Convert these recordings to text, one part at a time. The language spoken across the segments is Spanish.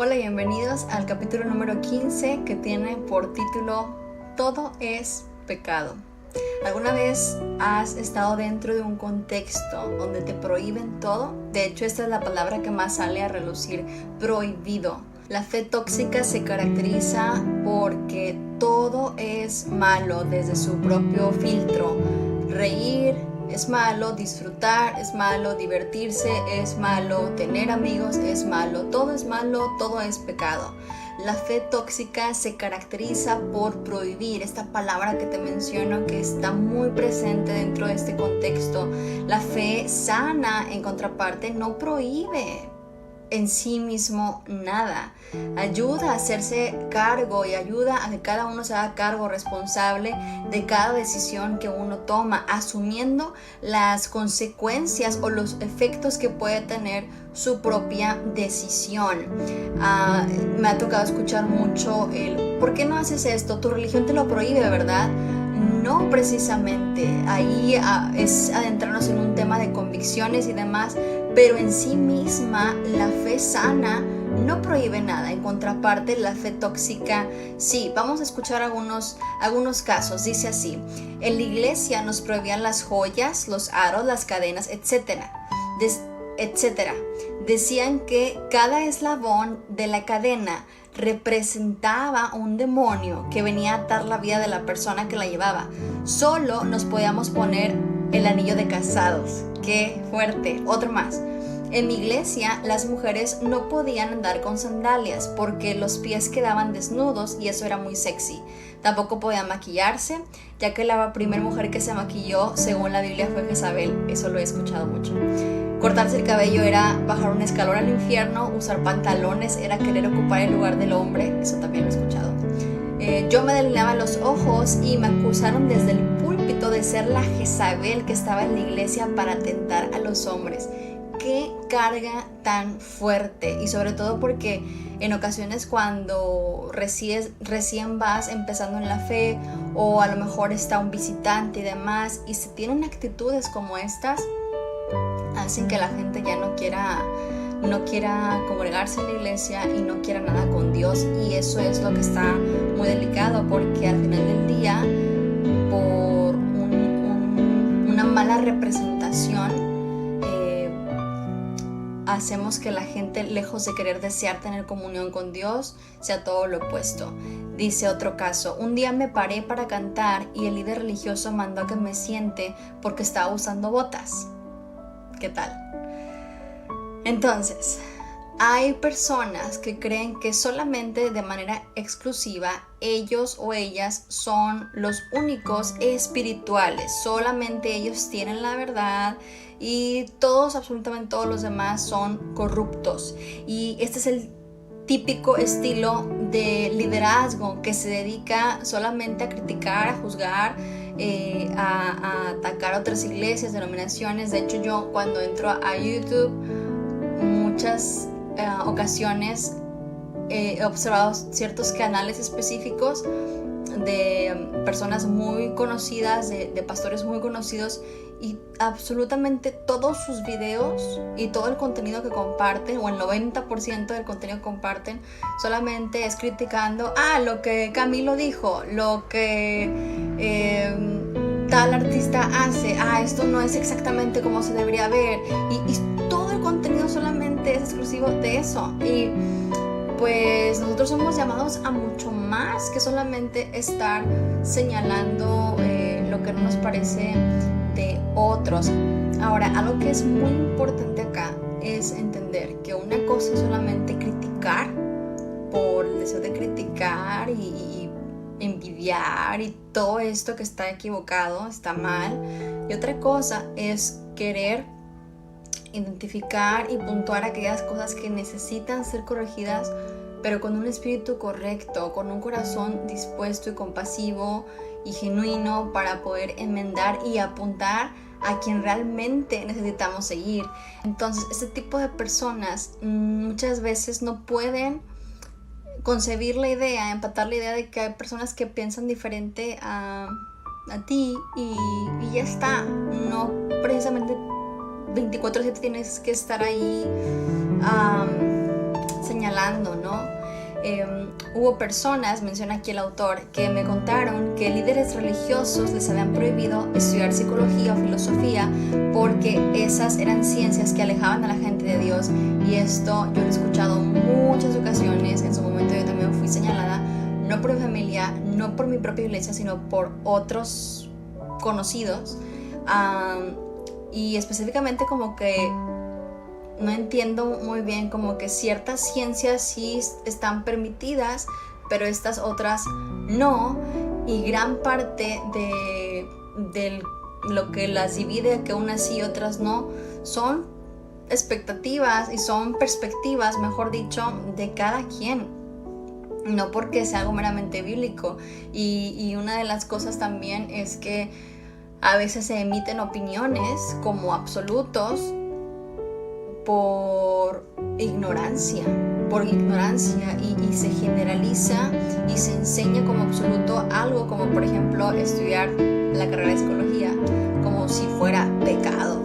Hola y bienvenidos al capítulo número 15 que tiene por título Todo es pecado. ¿Alguna vez has estado dentro de un contexto donde te prohíben todo? De hecho, esta es la palabra que más sale a relucir: prohibido. La fe tóxica se caracteriza porque todo es malo desde su propio filtro. Reír es malo, disfrutar es malo, divertirse es malo, tener amigos es malo, todo es malo, todo es pecado. La fe tóxica se caracteriza por prohibir, esta palabra que te menciono que está muy presente dentro de este contexto. La fe sana, en contraparte, no prohíbe en sí mismo nada. Ayuda a hacerse cargo y ayuda a que cada uno se haga cargo responsable de cada decisión que uno toma, asumiendo las consecuencias o los efectos que puede tener su propia decisión. Me ha tocado escuchar mucho ¿por qué no haces esto? Tu religión te lo prohíbe, ¿verdad? No precisamente, ahí es adentrarnos en un tema de convicciones y demás, pero en sí misma la fe sana no prohíbe nada. En contraparte, la fe tóxica sí. Vamos a escuchar algunos casos. Dice así: en la iglesia nos prohibían las joyas, los aros, las cadenas, etcétera. Decían que cada eslabón de la cadena representaba un demonio que venía a atar la vida de la persona que la llevaba. Solo nos podíamos poner el anillo de casados. ¡Qué fuerte! Otro más. En mi iglesia las mujeres no podían andar con sandalias porque los pies quedaban desnudos y eso era muy sexy. Tampoco podían maquillarse, ya que la primera mujer que se maquilló, según la Biblia, fue Jezabel. Eso lo he escuchado mucho. Cortarse el cabello era bajar un escalón al infierno. Usar pantalones era querer ocupar el lugar del hombre. Eso también lo he escuchado. Yo me delineaba los ojos y me acusaron desde el púlpito de ser la Jezabel que estaba en la iglesia para tentar a los hombres. ¡Qué carga tan fuerte! Y sobre todo porque en ocasiones cuando recién vas empezando en la fe, o a lo mejor está un visitante y demás, y se tienen actitudes como estas, hacen que la gente ya no quiera congregarse en la iglesia y no quiera nada con Dios. Y eso es lo que está muy delicado, porque al final del día, por una mala representación, hacemos que la gente, lejos de querer desear tener comunión con Dios, sea todo lo opuesto. Dice otro caso: un día me paré para cantar y el líder religioso mandó a que me siente porque estaba usando botas. ¿Qué tal? Entonces, hay personas que creen que solamente de manera exclusiva ellos o ellas son los únicos espirituales, solamente ellos tienen la verdad y absolutamente todos los demás son corruptos. Y este es el típico estilo de liderazgo que se dedica solamente a criticar, a juzgar, a atacar a otras iglesias, denominaciones. De hecho, yo cuando entro a YouTube, muchas ocasiones he observado ciertos canales específicos de personas muy conocidas, de pastores muy conocidos, y absolutamente todos sus videos y todo el contenido que comparten, o el 90% del contenido que comparten, solamente es criticando lo que Camilo dijo, lo que tal artista hace, esto no es exactamente como se debería ver, y todo el contenido solamente es exclusivo de eso. Y pues nosotros somos llamados a mucho más que solamente estar señalando lo que no nos parece de otros. Ahora, algo que es muy importante acá es entender que una cosa es solamente criticar por el deseo de criticar y envidiar y todo esto que está equivocado, está mal, y otra cosa es querer identificar y puntuar aquellas cosas que necesitan ser corregidas, pero con un espíritu correcto, con un corazón dispuesto y compasivo y genuino para poder enmendar y apuntar a quien realmente necesitamos seguir. Entonces, este tipo de personas muchas veces no pueden concebir la idea, empatar la idea de que hay personas que piensan diferente a ti y ya está. No precisamente 24/7 tienes que estar ahí señalando, ¿no? hubo personas, menciona aquí el autor, que me contaron que líderes religiosos les habían prohibido estudiar psicología o filosofía porque esas eran ciencias que alejaban a la gente de Dios, y esto yo lo he escuchado muchas ocasiones. En su momento yo también fui señalada, no por mi familia, no por mi propia iglesia, sino por otros conocidos, y específicamente como que no entiendo muy bien, como que ciertas ciencias sí están permitidas, pero estas otras no, y gran parte de lo que las divide, que unas sí y otras no, son expectativas y son perspectivas, mejor dicho, de cada quien, no porque sea algo meramente bíblico. Y una de las cosas también es que a veces se emiten opiniones como absolutos por ignorancia, y se generaliza y se enseña como absoluto algo, como por ejemplo estudiar la carrera de psicología como si fuera pecado.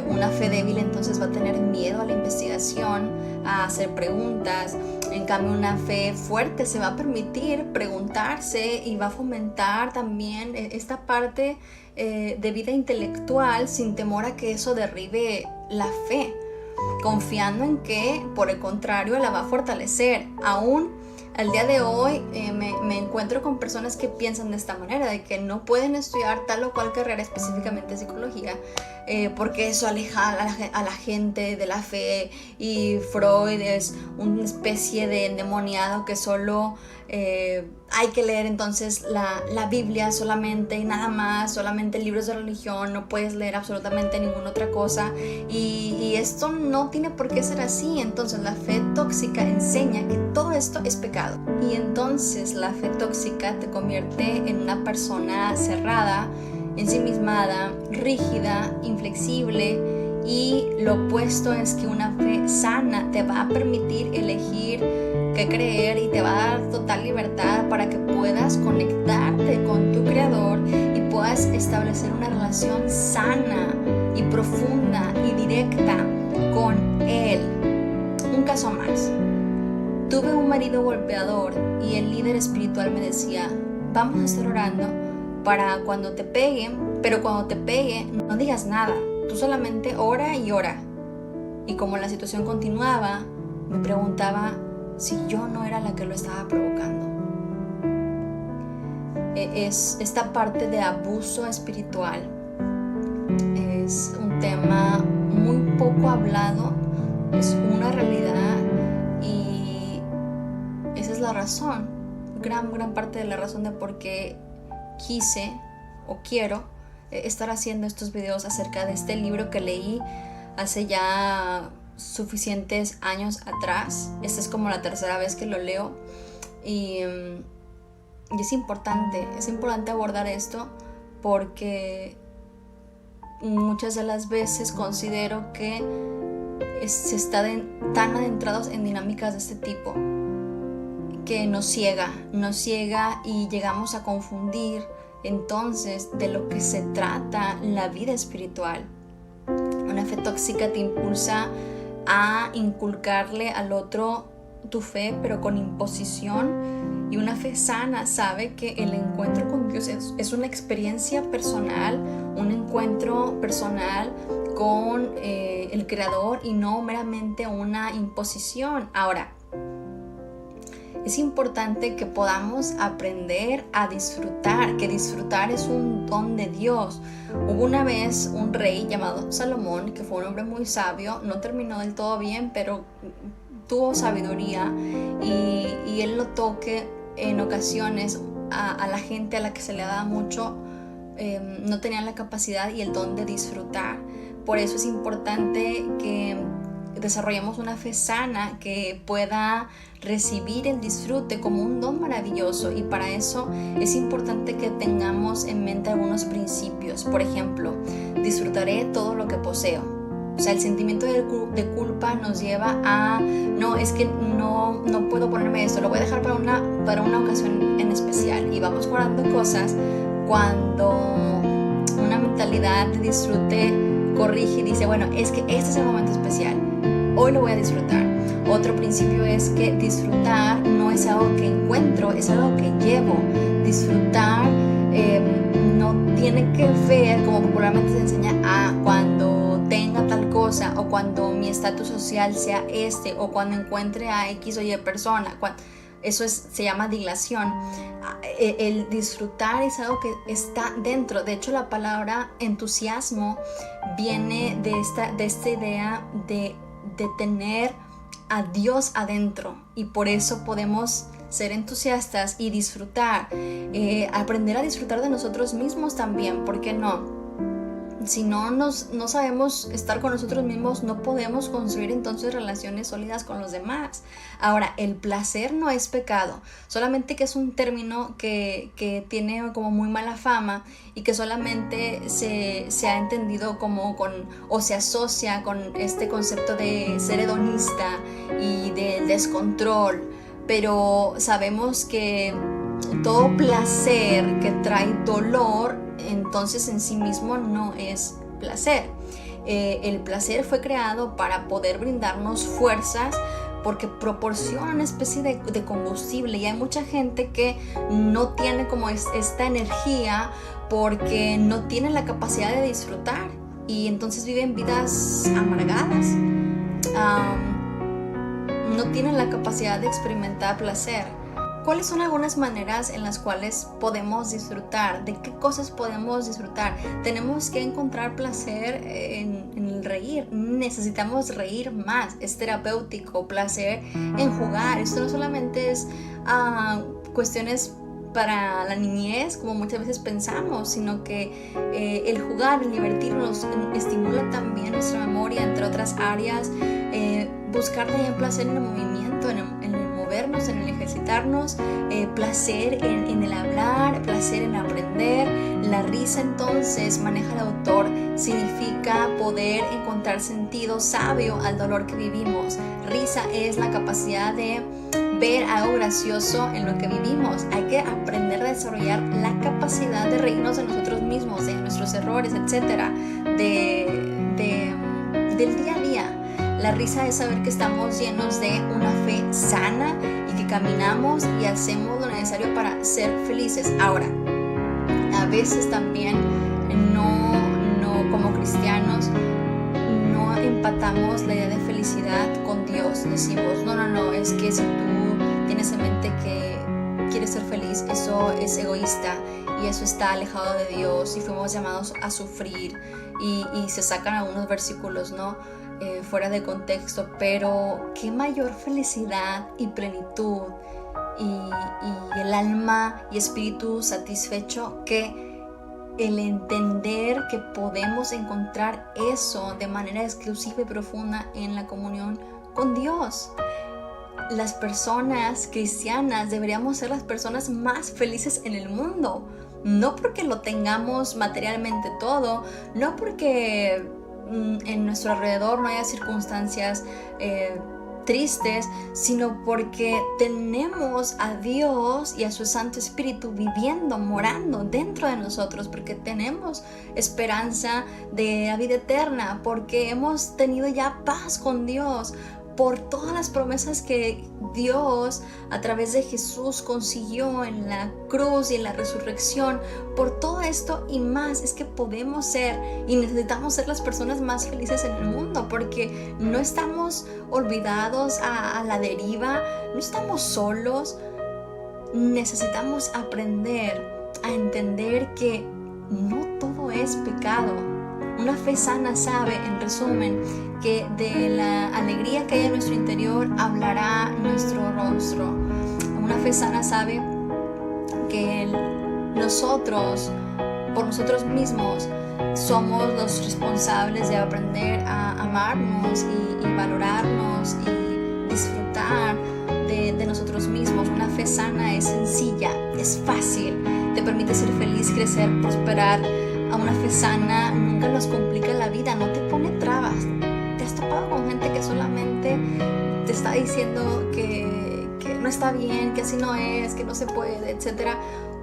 Una fe débil entonces va a tener miedo a la investigación, a hacer preguntas. En cambio, una fe fuerte se va a permitir preguntarse y va a fomentar también esta parte de vida intelectual sin temor a que eso derribe la fe, confiando en que, por el contrario, la va a fortalecer. Aún al día de hoy me encuentro con personas que piensan de esta manera, de que no pueden estudiar tal o cual carrera, específicamente psicología, porque eso aleja a la gente de la fe, y Freud es una especie de endemoniado que solo hay que leer entonces la Biblia solamente y nada más, solamente libros de religión, no puedes leer absolutamente ninguna otra cosa, y esto no tiene por qué ser así. Entonces la fe tóxica enseña que todo esto es pecado, y entonces la fe tóxica te convierte en una persona cerrada, ensimismada, rígida, inflexible, y lo opuesto es que una fe sana te va a permitir elegir qué creer y te va a dar total libertad para que puedas conectarte con tu creador y puedas establecer una relación sana y profunda y directa con él. Un caso más. Tuve un marido golpeador y el líder espiritual me decía, vamos a estar orando para cuando te peguen, pero cuando te pegue no digas nada, tú solamente ora y ora. Y como la situación continuaba, me preguntaba si yo no era la que lo estaba provocando. Es esta parte de abuso espiritual, es un tema muy poco hablado, es una realidad, y esa es la razón, gran parte de la razón de por qué quise o quiero estar haciendo estos videos acerca de este libro que leí hace ya suficientes años atrás. Esta es como la tercera vez que lo leo, y es importante abordar esto, porque muchas de las veces considero que se está tan adentrados en dinámicas de este tipo que nos ciega y llegamos a confundir entonces de lo que se trata la vida espiritual. Una fe tóxica te impulsa a inculcarle al otro tu fe, pero con imposición, y una fe sana sabe que el encuentro con Dios es una experiencia personal, un encuentro personal con el Creador, y no meramente una imposición. Ahora, es importante que podamos aprender a disfrutar, que disfrutar es un don de Dios. Hubo una vez un rey llamado Salomón, que fue un hombre muy sabio, no terminó del todo bien, pero tuvo sabiduría, y él notó que en ocasiones a la gente a la que se le daba mucho no tenían la capacidad y el don de disfrutar. Por eso es importante que desarrollemos una fe sana que pueda recibir el disfrute como un don maravilloso, y para eso es importante que tengamos en mente algunos principios. Por ejemplo, disfrutaré todo lo que poseo. O sea, el sentimiento de culpa nos lleva a no, es que no puedo ponerme esto, lo voy a dejar para una ocasión en especial, y vamos guardando cosas cuando una mentalidad de disfrute corrige y dice, bueno, es que este es el momento especial, hoy lo voy a disfrutar. Otro principio es que disfrutar no es algo que encuentro, es algo que llevo. Disfrutar no tiene que ver, como popularmente se enseña, cuando tenga tal cosa, o cuando mi estatus social sea o cuando encuentre a X o Y persona. Eso se llama dilación. El disfrutar es algo que está dentro. De hecho, la palabra entusiasmo viene de esta idea de tener a Dios adentro, y por eso podemos ser entusiastas y disfrutar, aprender a disfrutar de nosotros mismos también. ¿Por qué no? Si no sabemos estar con nosotros mismos, no podemos construir entonces relaciones sólidas con los demás. Ahora, el placer no es pecado, solamente que es un término que tiene como muy mala fama, y que solamente se ha entendido o se asocia con este concepto de ser hedonista y del descontrol. Pero sabemos que todo placer que trae dolor, entonces en sí mismo no es placer. El placer fue creado para poder brindarnos fuerzas, porque proporciona una especie de combustible, y hay mucha gente que no tiene como esta energía porque no tiene la capacidad de disfrutar, y entonces viven vidas amargadas. No tienen la capacidad de experimentar placer. ¿Cuáles son algunas maneras en las cuales podemos disfrutar? ¿De qué cosas podemos disfrutar? Tenemos que encontrar placer en el reír. Necesitamos reír más. Es terapéutico. Placer en jugar. Esto no solamente es cuestiones para la niñez, como muchas veces pensamos, sino que el jugar, el divertirnos, estimula también nuestra memoria, entre otras áreas. Buscar también placer en el movimiento, en el movernos, en el ejercitarnos, placer en el hablar, placer en aprender. La risa, entonces, maneja el autor, significa poder encontrar sentido sabio al dolor que vivimos. Risa es la capacidad de ver algo gracioso en lo que vivimos. Hay que aprender a desarrollar la capacidad de reírnos de nosotros mismos, de nuestros errores, etcétera, del día a día. La risa es saber que estamos llenos de una fe sana y que caminamos y hacemos lo necesario para ser felices. Ahora, a veces también no como cristianos no empatamos la idea de felicidad con Dios. Decimos, no, es que si tú tienes en mente que quieres ser feliz, eso es egoísta y eso está alejado de Dios, y fuimos llamados a sufrir, y se sacan algunos versículos, ¿no? Fuera de contexto, pero qué mayor felicidad y plenitud y el alma y espíritu satisfecho que el entender que podemos encontrar eso de manera exclusiva y profunda en la comunión con Dios. Las personas cristianas deberíamos ser las personas más felices en el mundo, no porque lo tengamos materialmente todo, no porque en nuestro alrededor no haya circunstancias tristes, sino porque tenemos a Dios y a su Santo Espíritu viviendo, morando dentro de nosotros, porque tenemos esperanza de la vida eterna, porque hemos tenido ya paz con Dios, por todas las promesas que Dios a través de Jesús consiguió en la cruz y en la resurrección. Por todo esto y más es que podemos ser y necesitamos ser las personas más felices en el mundo, porque no estamos olvidados a la deriva, no estamos solos. Necesitamos aprender a entender que no todo es pecado. Una fe sana sabe, en resumen, que de la alegría que hay en nuestro interior hablará nuestro rostro. Una fe sana sabe que nosotros, por nosotros mismos, somos los responsables de aprender a amarnos y valorarnos y disfrutar de nosotros mismos. Una fe sana es sencilla, es fácil, te permite ser feliz, crecer, prosperar. A una fe sana nunca nos complica la vida, no te pone trabas. ¿Te has topado con gente que solamente te está diciendo que no está bien, que así no es, que no se puede, etcétera?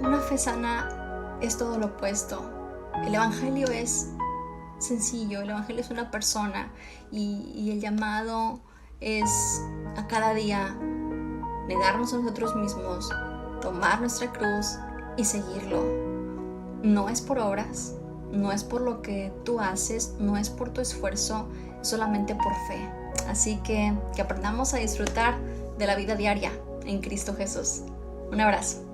Una fe sana es todo lo opuesto. El evangelio es sencillo, el evangelio es una persona, y el llamado es a cada día negarnos a nosotros mismos, tomar nuestra cruz y seguirlo. No es por obras, no es por lo que tú haces, no es por tu esfuerzo, es solamente por fe. Así que aprendamos a disfrutar de la vida diaria en Cristo Jesús. Un abrazo.